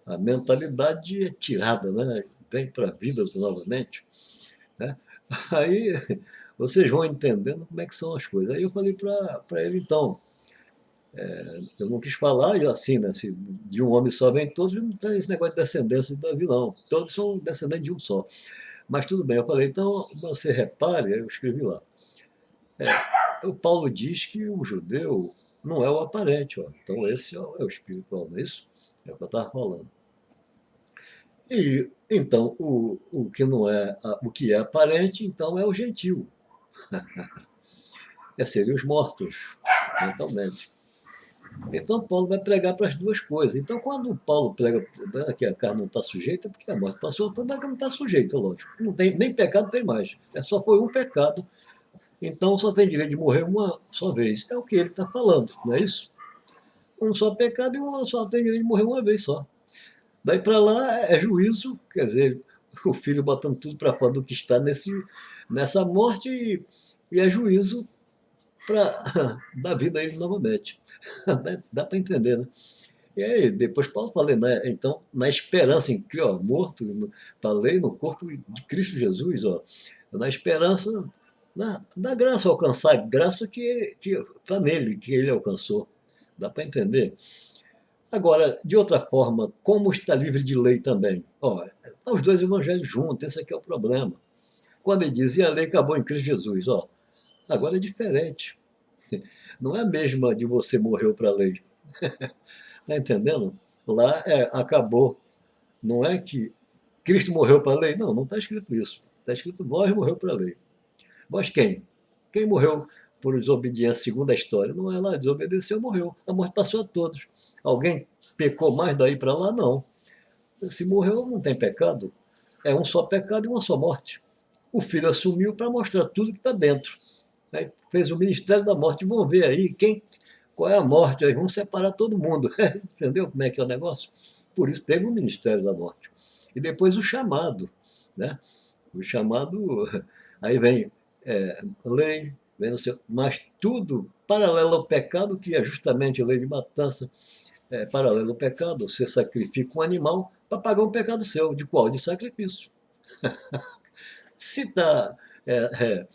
a mentalidade é tirada, né? Vem para a vida novamente. Né? Aí vocês vão entendendo como é que são as coisas. Aí eu falei para ele, então, eu não quis falar assim, né? Se de um homem só vem todos, não tem esse negócio de descendência de Davi, não. Todos são descendentes de um só. Mas tudo bem, eu falei, então você repare, eu escrevi lá. O Paulo diz que o judeu não é o aparente, ó. Então esse é o espiritual, não é isso? É o que eu estava falando. E então o que não é, o que é aparente, então é o gentil, seriam os mortos, mentalmente. Então Paulo vai pregar para as duas coisas. Então quando Paulo prega que a carne não está sujeita, é porque a morte passou, então a carne não está sujeita, lógico. Não tem, nem pecado tem mais. Só foi um pecado. Então só tem direito de morrer uma só vez. É o que ele está falando, não é isso? Um só pecado e um só tem direito de morrer uma vez só. Daí para lá é juízo, quer dizer, o filho botando tudo para fora do que está nessa morte e é juízo para dar vida a ele novamente. Dá para entender, né? E aí, depois Paulo fala, né? Então, na esperança em Cristo, ó, morto, falei no corpo de Cristo Jesus, ó, na esperança da graça, alcançar a graça que está nele, que ele alcançou. Dá para entender? Agora, de outra forma, como está livre de lei também? Ó, tá os dois evangelhos juntos, esse aqui é o problema. Quando ele dizia a lei acabou em Cristo Jesus, ó, agora é diferente. Não é a mesma de você morreu para a lei. Está entendendo? Lá acabou. Não é que Cristo morreu para a lei. Não, não está escrito isso. Está escrito vós morreu para a lei. Vós quem? Quem morreu por desobediência segundo a história? Não é lá, desobedeceu, morreu. A morte passou a todos. Alguém pecou mais daí para lá? Não. Se morreu, não tem pecado. É um só pecado e uma só morte. O filho assumiu para mostrar tudo que está dentro. Aí fez o ministério da morte. Vamos ver aí qual é a morte. Aí vamos separar todo mundo. Entendeu como é que é o negócio? Por isso teve o ministério da morte. E depois o chamado. Né? O chamado, aí vem lei, vem no seu, mas tudo paralelo ao pecado, que é justamente a lei de matança, paralelo ao pecado, você sacrifica um animal para pagar um pecado seu. De qual? De sacrifício. Se está é,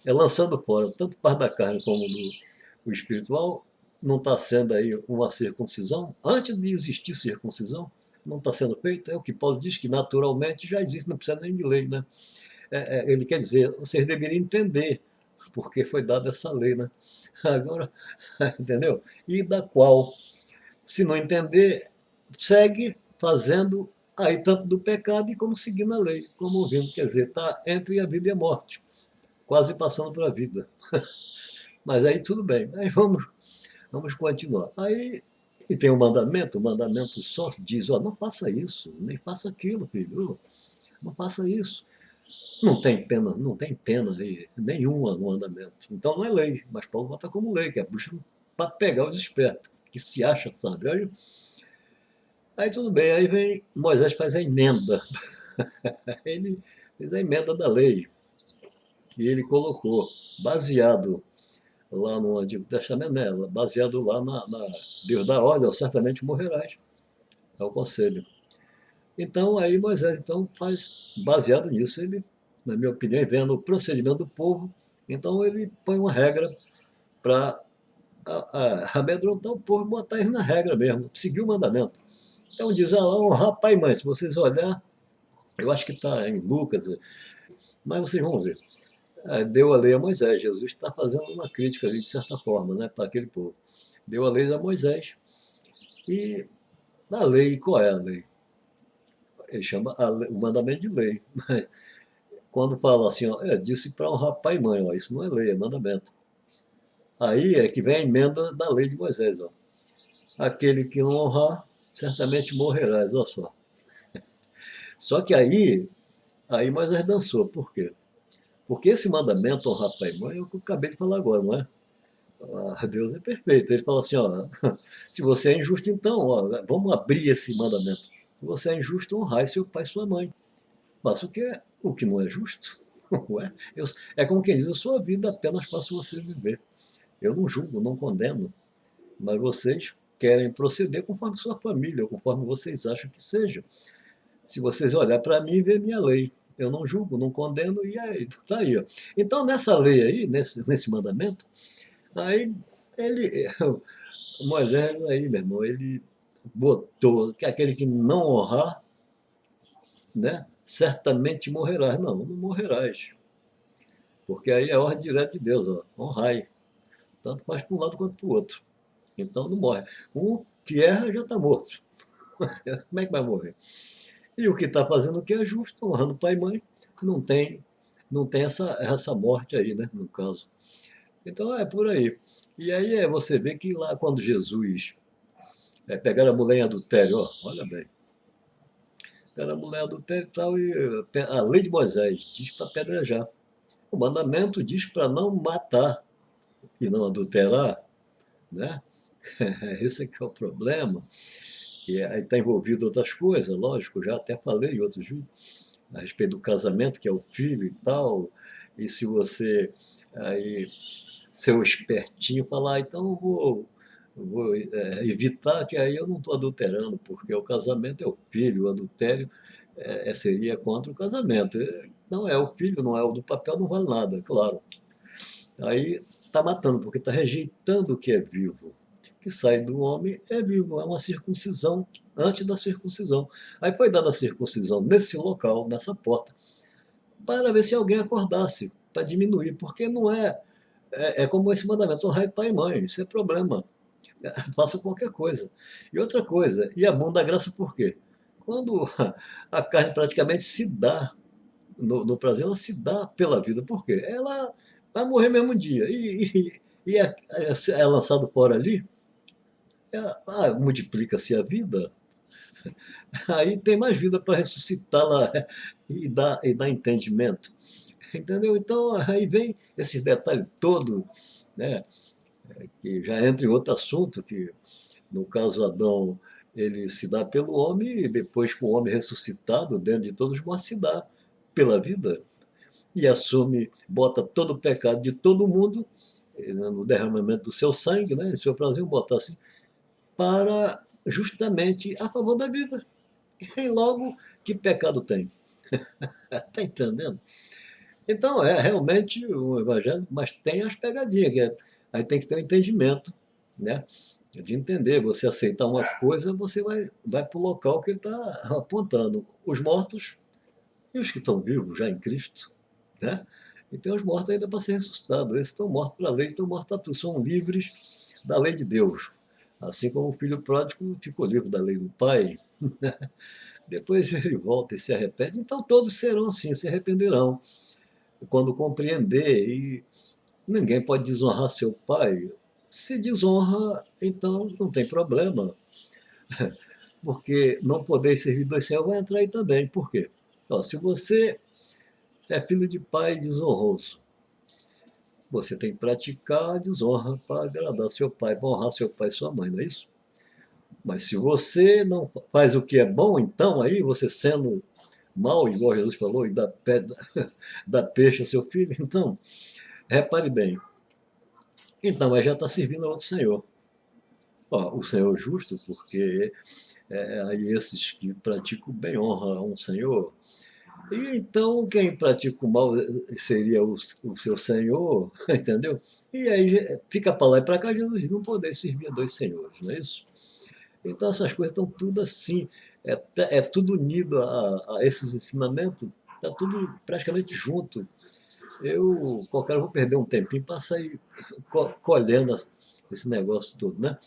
é, lançando fora tanto parte da carne como do espiritual, não está sendo aí uma circuncisão? Antes de existir circuncisão, não está sendo feita? É o que Paulo diz que naturalmente já existe, não precisa nem de lei, né? Ele quer dizer, vocês deveriam entender porque foi dada essa lei, né? Agora, entendeu? E da qual, se não entender, segue fazendo aí tanto do pecado e como seguindo a lei, como ouvindo, quer dizer, está entre a vida e a morte, quase passando para a vida. Mas aí tudo bem, aí vamos continuar. Aí e tem o mandamento só diz, ó, não faça isso, nem faça aquilo, filho, não faça isso. Não tem pena aí, nenhuma no andamento. Então não é lei, mas Paulo bota como lei, que é busca para pegar os espertos, que se acha, sabe? Aí tudo bem, aí vem Moisés faz a emenda. Ele fez a emenda da lei, e ele colocou, baseado lá no Antigo Testamento, né? Baseado lá Deus dá ordem, certamente morrerás. É o conselho. Então, aí Moisés então faz, baseado nisso, ele, na minha opinião, vendo o procedimento do povo, então ele põe uma regra para amedrontar o povo, botar eles na regra mesmo, seguir o mandamento. Então diz, honrar pai e mãe, se vocês olhar, eu acho que está em Lucas, mas vocês vão ver. Deu a lei a Moisés, Jesus está fazendo uma crítica ali, de certa forma, né, para aquele povo. Deu a lei a Moisés. E na lei, qual é a lei? Ele chama o mandamento de lei. Quando fala assim, ó, disse para honrar pai e mãe, ó, isso não é lei, é mandamento. Aí é que vem a emenda da lei de Moisés, ó. Aquele que não honrar, certamente morrerás, olha só. Só que aí Moisés dançou, por quê? Porque esse mandamento, honrar pai e mãe, é o que eu acabei de falar agora, não é? Deus é perfeito. Ele fala assim, ó, se você é injusto, então, ó, vamos abrir esse mandamento. Se você é injusto, honrai seu pai e sua mãe. Faça o que não é justo. Ué, é como quem diz, a sua vida apenas faço você viver. Eu não julgo, não condeno, mas vocês querem proceder conforme sua família, conforme vocês acham que seja. Se vocês olharem para mim e ver minha lei, eu não julgo, não condeno, e aí, tá aí. Ó. Então, nessa lei aí, nesse mandamento, aí ele, Moisés aí, meu irmão, ele botou que aquele que não honrar, né, certamente morrerás. Não, não morrerás. Porque aí é a ordem direta de Deus, ó, honrai. Tanto faz para um lado quanto para o outro. Então não morre. Um que erra já está morto. Como é que vai morrer? E o que está fazendo o que é justo, honrando pai e mãe, não tem, não tem essa morte aí, né, no caso. Então é por aí. E aí você vê que lá quando Jesus pegaram a mulher em adultério, ó, olha bem, pegaram a mulher em adultério e tal, e a lei de Moisés diz para apedrejar. O mandamento diz para não matar e não adulterar, né? Esse é que é o problema. E aí está envolvido outras coisas, lógico, já até falei em outros vídeos, a respeito do casamento, que é o filho e tal. E se você aí ser um espertinho, falar, então vou evitar, que aí eu não estou adulterando, porque o casamento é o filho, o adultério seria contra o casamento. Não é o filho, não é o do papel, não vale nada, claro. Aí está matando, porque está rejeitando o que é vivo. O que sai do homem é vivo, é uma circuncisão antes da circuncisão. Aí foi dada a circuncisão nesse local, nessa porta, para ver se alguém acordasse, para diminuir, porque não é como esse mandamento, honrai pai e mãe, isso é problema. Faça qualquer coisa. E outra coisa, e a mão da graça por quê? Quando a carne praticamente se dá no prazer, ela se dá pela vida. Por quê? Ela vai morrer mesmo um dia. É lançado fora ali, multiplica-se a vida, aí tem mais vida para ressuscitá-la e dar entendimento. Entendeu? Então, aí vem esses detalhes todos, né, que já entra em outro assunto, que no caso Adão, ele se dá pelo homem, e depois com o homem ressuscitado, dentro de todos os mortos, se dá pela vida. E assume, bota todo o pecado de todo mundo no derramamento do seu sangue, né, em seu prazer, botar assim, para justamente a favor da vida. E logo, que pecado tem? Está entendendo? Então, é realmente o evangelho, mas tem as pegadinhas, aí tem que ter um entendimento, né? De entender, você aceitar uma coisa, você vai para o local que ele está apontando. Os mortos e os que estão vivos já em Cristo, né? E tem os mortos ainda para ser ressuscitados. Esses estão mortos para a lei, estão mortos para tudo, são livres da lei de Deus. Assim como o filho pródigo ficou livre da lei do pai, depois ele volta e se arrepende. Então todos serão assim, se arrependerão quando compreender. E ninguém pode desonrar seu pai. Se desonra, então não tem problema, porque não poder servir dois senhores vai entrar aí também. Por quê? Ó, se você é filho de pai desonroso, você tem que praticar a desonra para agradar seu pai, para honrar seu pai e sua mãe, não é isso? Mas se você não faz o que é bom, então aí você sendo mal, igual Jesus falou, e dá, pedra, dá peixe ao seu filho, então, repare bem, então mas já está servindo a outro senhor. Ó, o senhor justo, porque aí esses que praticam bem honra a um senhor, e então quem pratica o mal seria o seu senhor, entendeu? E aí fica para lá e para cá, Jesus diz, não poder servir a dois senhores, não é isso? Então essas coisas estão tudo assim, é tudo unido a esses ensinamentos, está tudo praticamente junto. Qualquer hora, vou perder um tempinho para sair colhendo esse negócio todo, né?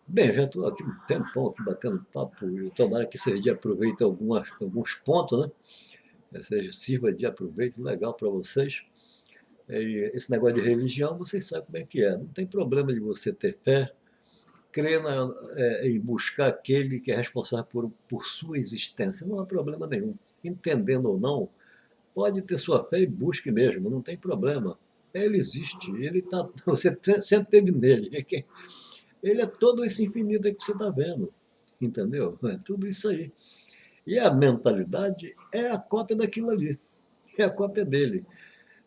Bem, já estou aqui um tempão aqui batendo papo, e tomara que esse dia aproveite alguns pontos, né? Ou seja, sirva de aproveito legal para vocês. E esse negócio de religião, vocês sabem como é que é. Não tem problema de você ter fé, crer em buscar aquele que é responsável por sua existência. Não há problema nenhum. Entendendo ou não, pode ter sua fé e busque mesmo, não tem problema. Ele existe, ele tá, você sempre teve nele. Ele é todo esse infinito aí que você está vendo, entendeu? É tudo isso aí. E a mentalidade é a cópia daquilo ali, é a cópia dele.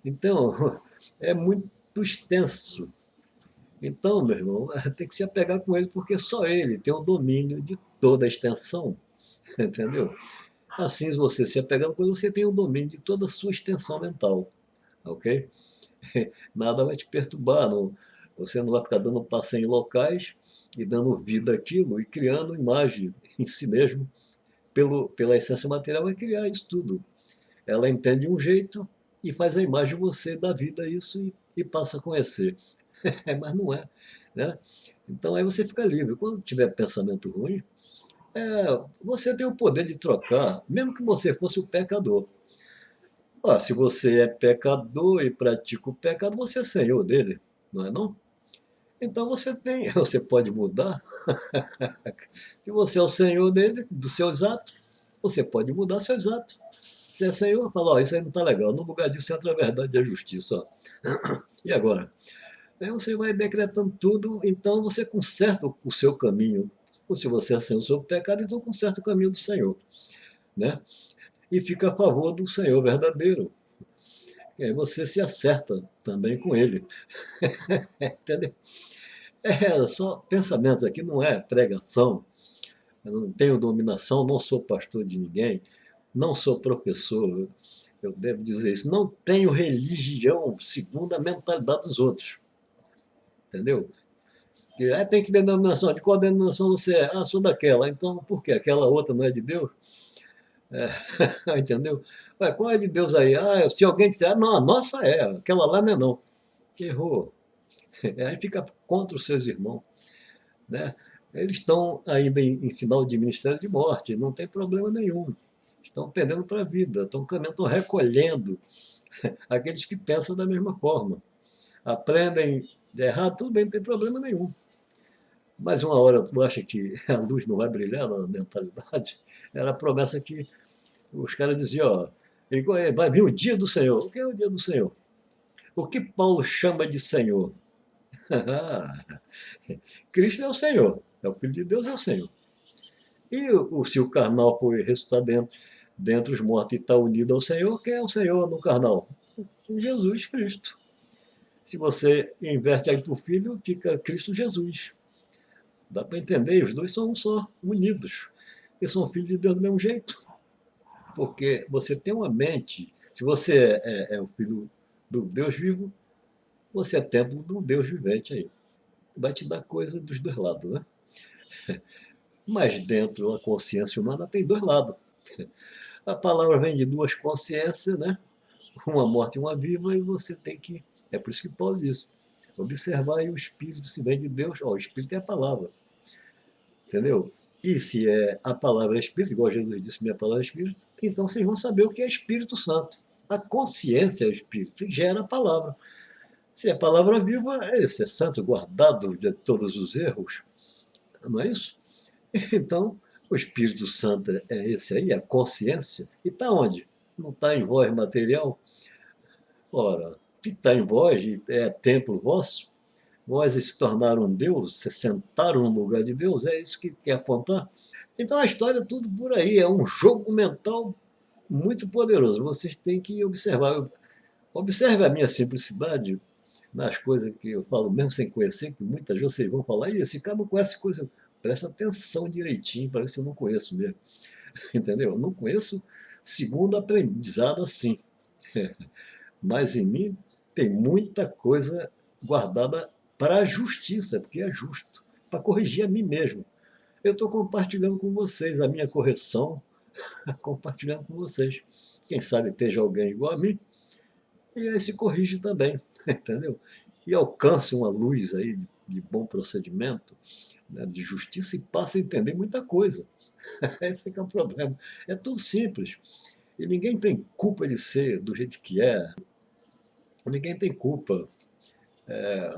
Então, é muito extenso. Então, meu irmão, tem que se apegar com ele, porque só ele tem o domínio de toda a extensão, entendeu? Assim, se você se apegar com ele, você tem o domínio de toda a sua extensão mental, ok? Nada vai te perturbar, não, você não vai ficar dando passeio em locais e dando vida àquilo e criando imagem em si mesmo. Pela essência material, vai criar isso tudo. Ela entende um jeito e faz a imagem de você, dá vida a isso e passa a conhecer. Mas não é. Né? Então aí você fica livre. Quando tiver pensamento ruim, você tem o poder de trocar, mesmo que você fosse o pecador. Ah, se você é pecador e pratica o pecado, você é senhor dele, não é não? Então você tem, você pode mudar. Se você é o senhor dele, dos seus atos, você pode mudar seus atos. Se é senhor, fala, ó, isso aí não está legal. No lugar disso entra a verdade e a justiça. Ó. E agora? Aí você vai decretando tudo, então você conserta o seu caminho. Ou se você é senhor sobre o pecado, então conserta o caminho do Senhor. Né? E fica a favor do Senhor verdadeiro. E aí você se acerta também com ele. Entendeu? É só pensamentos aqui, não é pregação. Eu não tenho dominação, não sou pastor de ninguém, não sou professor, eu devo dizer isso. Não tenho religião segundo a mentalidade dos outros. Entendeu? E aí tem que denominação. De qual denominação você é? Ah, sou daquela. Então, por quê? Aquela outra não é de Deus? É, entendeu? Ué, qual é de Deus aí? Ah, se alguém disser, ah, não, a nossa é, aquela lá não é não. Errou. Aí fica contra os seus irmãos. Né? Eles estão ainda em final de ministério de morte, não tem problema nenhum. Estão perdendo para a vida, estão caminhando, estão recolhendo aqueles que pensam da mesma forma. Aprendem de errado, tudo bem, não tem problema nenhum. Mas uma hora tu acha que a luz não vai brilhar na mentalidade? Era a promessa que os caras diziam, ó, vai vir o dia do Senhor. O que é o dia do Senhor? O que Paulo chama de Senhor? Cristo é o Senhor, é o Filho de Deus, é o Senhor. E se o carnal foi ressuscitado dentre os mortos e está unido ao Senhor, quem é o Senhor no carnal? Jesus Cristo. Se você inverte aí para o Filho, fica Cristo Jesus. Dá para entender, os dois são um só, unidos. Eles são filhos de Deus do mesmo jeito. Porque você tem uma mente, se você é o filho do Deus vivo, você é templo do Deus vivente aí. Vai te dar coisa dos dois lados, né? Mas dentro da consciência humana tem dois lados. A palavra vem de duas consciências, né? Uma morta e uma viva, e você tem que. É por isso que Paulo diz: observar aí o Espírito, se vem de Deus, ó, o Espírito é a palavra, entendeu? E se é a palavra é Espírito, igual Jesus disse, minha palavra é Espírito, então vocês vão saber o que é Espírito Santo. A consciência é o Espírito, que gera a palavra. Se é palavra viva, é isso, é santo, guardado de todos os erros, não é isso? Então, o Espírito Santo é esse aí, a consciência. E está onde? Não está em voz material? Ora, que está em vós, é templo vosso, vós se tornaram um Deus, se sentaram no lugar de Deus, é isso que quer apontar? Então a história é tudo por aí, é um jogo mental muito poderoso. Vocês têm que observar. Observe a minha simplicidade nas coisas que eu falo, mesmo sem conhecer, que muitas vezes vocês vão falar, e esse cara não conhece coisa. Presta atenção direitinho, parece que eu não conheço mesmo. Entendeu? Eu não conheço segundo aprendizado assim. Mas em mim tem muita coisa guardada para a justiça, porque é justo, para corrigir a mim mesmo. Eu estou compartilhando com vocês a minha correção, compartilhando com vocês. Quem sabe esteja alguém igual a mim, e aí se corrige também, entendeu? E alcance uma luz aí de bom procedimento, né, de justiça, e passa a entender muita coisa. Esse é o problema. É tudo simples. E ninguém tem culpa de ser do jeito que é. Ninguém tem culpa.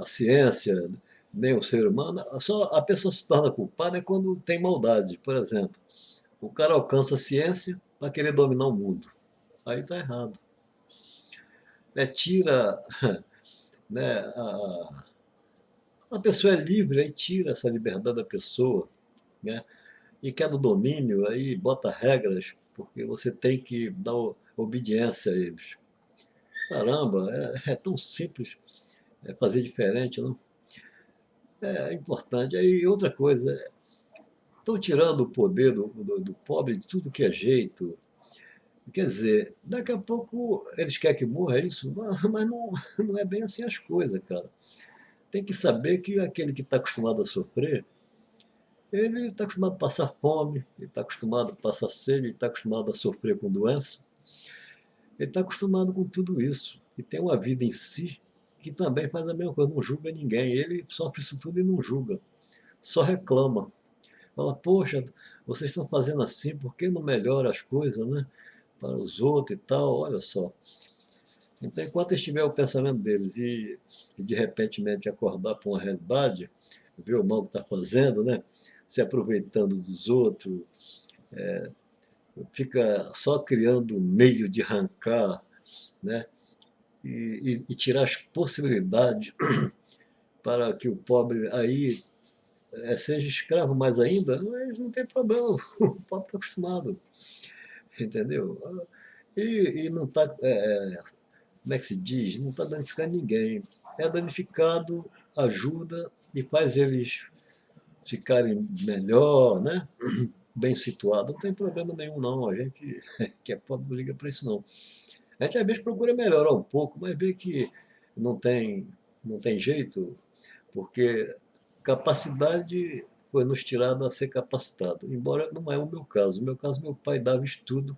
A ciência, nem o ser humano. Só a pessoa se torna culpada é quando tem maldade. Por exemplo, o cara alcança a ciência para querer dominar o mundo. Aí está errado. tira, né, a pessoa é livre, aí tira essa liberdade da pessoa, né? E quer no domínio, aí bota regras, porque você tem que dar obediência a eles. Caramba, é tão simples fazer diferente, não? É importante. Aí outra coisa, estão tirando o poder do pobre de tudo que é jeito. Quer dizer, daqui a pouco eles querem que morra isso, mas não, não é bem assim as coisas, cara. Tem que saber que aquele que está acostumado a sofrer, ele está acostumado a passar fome, ele está acostumado a passar sede, ele está acostumado a sofrer com doença, ele está acostumado com tudo isso. E tem uma vida em si que também faz a mesma coisa, não julga ninguém. Ele sofre isso tudo e não julga, só reclama. Fala, poxa, vocês estão fazendo assim, por que não melhora as coisas, né? Para os outros e tal, olha só. Então, enquanto estiver o pensamento deles e de repente acordar para uma realidade, ver o mal que está fazendo, né? Se aproveitando dos outros, fica só criando meio de arrancar, né? E tirar as possibilidades para que o pobre aí seja escravo mais ainda, mas não tem problema, o pobre está acostumado, entendeu? E não está, como é que se diz? Não está danificando ninguém. É danificado, ajuda e faz eles ficarem melhor, né? Bem situados. Não tem problema nenhum, não. A gente que é pobre não liga para isso, não. A gente às vezes procura melhorar um pouco, mas vê que não tem, não tem jeito, porque capacidade foi nos tirada a ser capacitado. Embora não é o meu caso. No meu caso, meu pai dava estudo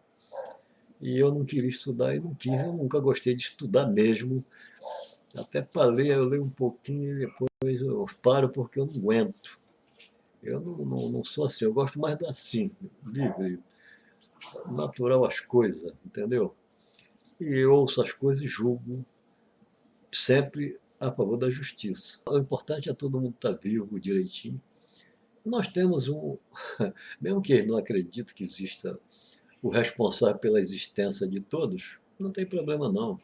e eu não queria estudar e não quis. Eu nunca gostei de estudar mesmo. Até para ler, eu leio um pouquinho e depois eu paro porque eu não aguento. Eu não sou assim, eu gosto mais da assim, livre, natural as coisas, entendeu? E eu ouço as coisas e julgo sempre a favor da justiça. O importante é todo mundo estar vivo direitinho. Nós temos um, mesmo que eles não acreditem que exista o responsável pela existência de todos, não tem problema não.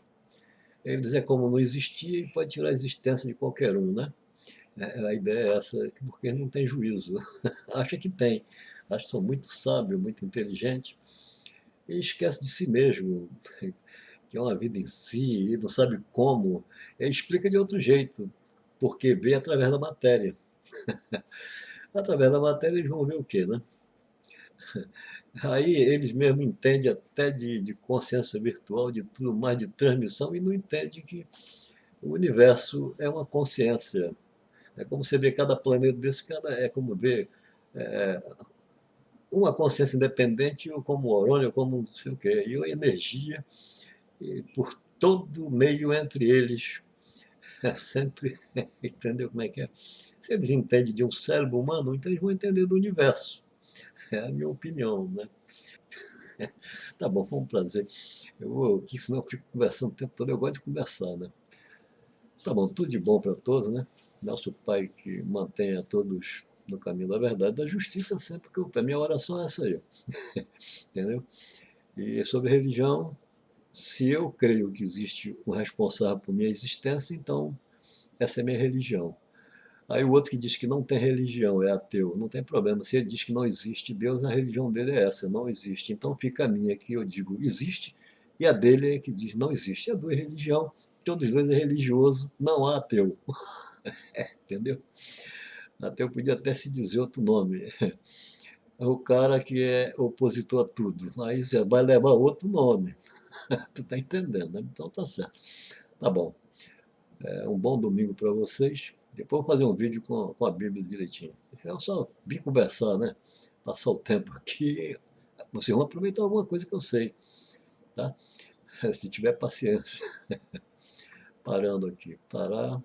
Eles é como não existia e pode tirar a existência de qualquer um, né? A ideia é essa, porque não tem juízo. Acha que tem. Acha que são muito sábio, muito inteligente e esquece de si mesmo, que é uma vida em si, e não sabe como. Ele explica de outro jeito, porque vê através da matéria. Através da matéria eles vão ver o quê, né? Aí eles mesmos entendem até de consciência virtual, de tudo mais, de transmissão, e não entendem que o universo é uma consciência. É como você vê cada planeta desse, é como ver uma consciência independente, ou como Orônio, ou como não sei o quê, e uma energia por todo meio entre eles. É sempre, entendeu como é que é? Se eles entendem de um cérebro humano, então eles vão entender do universo. É a minha opinião, né? Tá bom, foi um prazer. Eu vou aqui, senão eu fico conversando o tempo todo, eu gosto de conversar, né? Tá bom, tudo de bom para todos, né? Nosso Pai que mantenha todos no caminho da verdade, da justiça sempre que eu. A minha oração é essa aí, entendeu? E sobre religião, se eu creio que existe um responsável por minha existência, então essa é minha religião. Aí o outro que diz que não tem religião, é ateu, não tem problema. Se ele diz que não existe Deus, a religião dele é essa, não existe. Então fica a minha que eu digo existe, e a dele é que diz não existe. É duas religião, todos dois é religioso, não há ateu, entendeu? Ateu podia até se dizer outro nome. É o cara que é opositor a tudo. Aí você vai levar outro nome. Tu tá entendendo, né? Então tá certo. Tá bom. Um bom domingo para vocês. Depois eu vou fazer um vídeo com a Bíblia direitinho. Eu só vim conversar, né? Passar o tempo aqui. Vocês vão aproveitar alguma coisa que eu sei, tá? Se tiver paciência. Parando aqui. Parar.